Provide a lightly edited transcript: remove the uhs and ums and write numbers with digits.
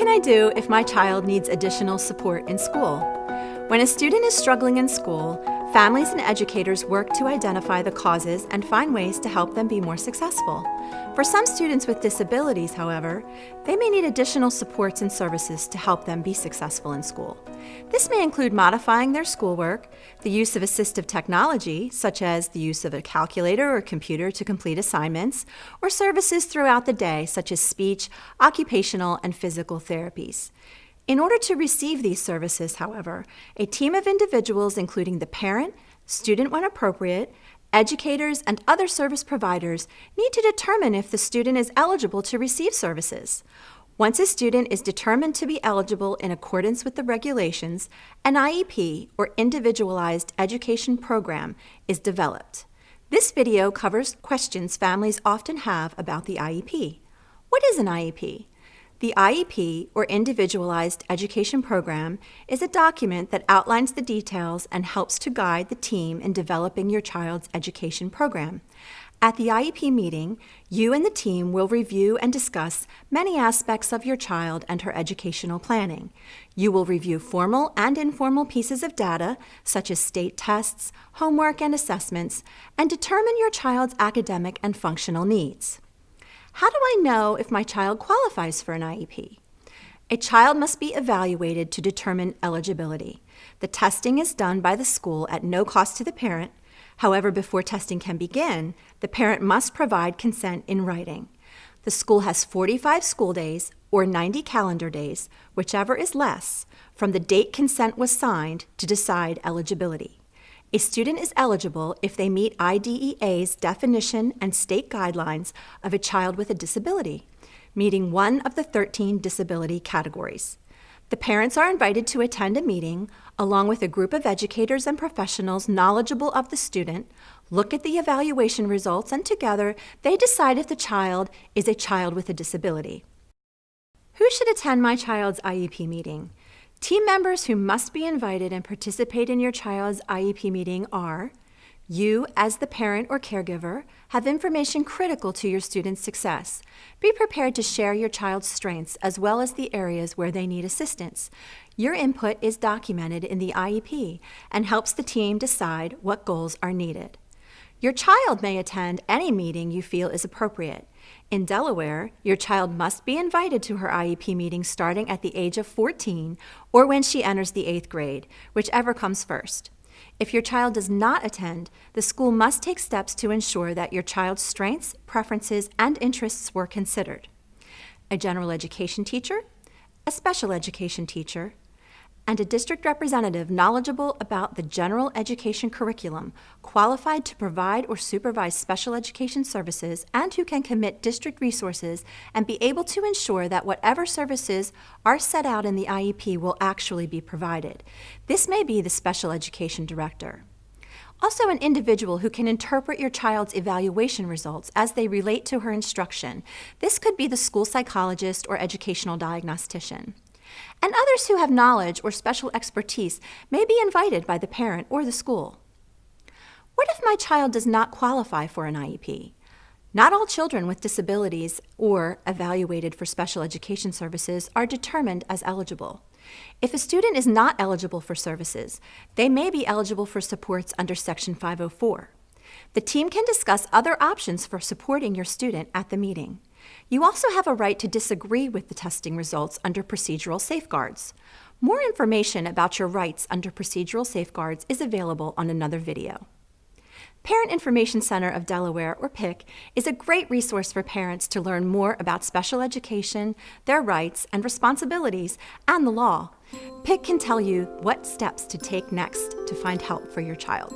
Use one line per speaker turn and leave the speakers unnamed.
What can I do if my child needs additional support in school? When a student is struggling in school, families and educators work to identify the causes and find ways to help them be more successful. For some students with disabilities, however, they may need additional supports and services to help them be successful in school. This may include modifying their schoolwork, the use of assistive technology, such as the use of a calculator or computer to complete assignments, or services throughout the day, such as speech, occupational, and physical therapies. In order to receive these services, however, a team of individuals, including the parent, student when appropriate, educators, and other service providers, need to determine if the student is eligible to receive services. Once a student is determined to be eligible in accordance with the regulations, an IEP, or Individualized Education Program, is developed. This video covers questions families often have about the IEP. What is an IEP? The IEP, or Individualized Education Program, is a document that outlines the details and helps to guide the team in developing your child's education program. At the IEP meeting, you and the team will review and discuss many aspects of your child and her educational planning. You will review formal and informal pieces of data, such as state tests, homework, and assessments, and determine your child's academic and functional needs. How do I know if my child qualifies for an IEP? A child must be evaluated to determine eligibility. The testing is done by the school at no cost to the parent. However, before testing can begin, the parent must provide consent in writing. The school has 45 school days or 90 calendar days, whichever is less, from the date consent was signed to decide eligibility. A student is eligible if they meet IDEA's definition and state guidelines of a child with a disability, meeting one of the 13 disability categories. The parents are invited to attend a meeting along with a group of educators and professionals knowledgeable of the student, look at the evaluation results, and together they decide if the child is a child with a disability. Who should attend my child's IEP meeting? Team members who must be invited and participate in your child's IEP meeting are: you, as the parent or caregiver, have information critical to your student's success. Be prepared to share your child's strengths as well as the areas where they need assistance. Your input is documented in the IEP and helps the team decide what goals are needed. Your child may attend any meeting you feel is appropriate. In Delaware, your child must be invited to her IEP meeting starting at the age of 14 or when she enters the 8th grade, whichever comes first. If your child does not attend, the school must take steps to ensure that your child's strengths, preferences, and interests were considered. A general education teacher, a special education teacher, and a district representative knowledgeable about the general education curriculum, qualified to provide or supervise special education services, and who can commit district resources and be able to ensure that whatever services are set out in the IEP will actually be provided. This may be the special education director. Also, an individual who can interpret your child's evaluation results as they relate to her instruction. This could be the school psychologist or educational diagnostician. And others who have knowledge or special expertise may be invited by the parent or the school. What if my child does not qualify for an IEP? Not all children with disabilities or evaluated for special education services are determined as eligible. If a student is not eligible for services, they may be eligible for supports under Section 504. The team can discuss other options for supporting your student at the meeting. You also have a right to disagree with the testing results under procedural safeguards. More information about your rights under procedural safeguards is available on another video. Parent Information Center of Delaware, or PIC, is a great resource for parents to learn more about special education, their rights and responsibilities, and the law. PIC can tell you what steps to take next to find help for your child.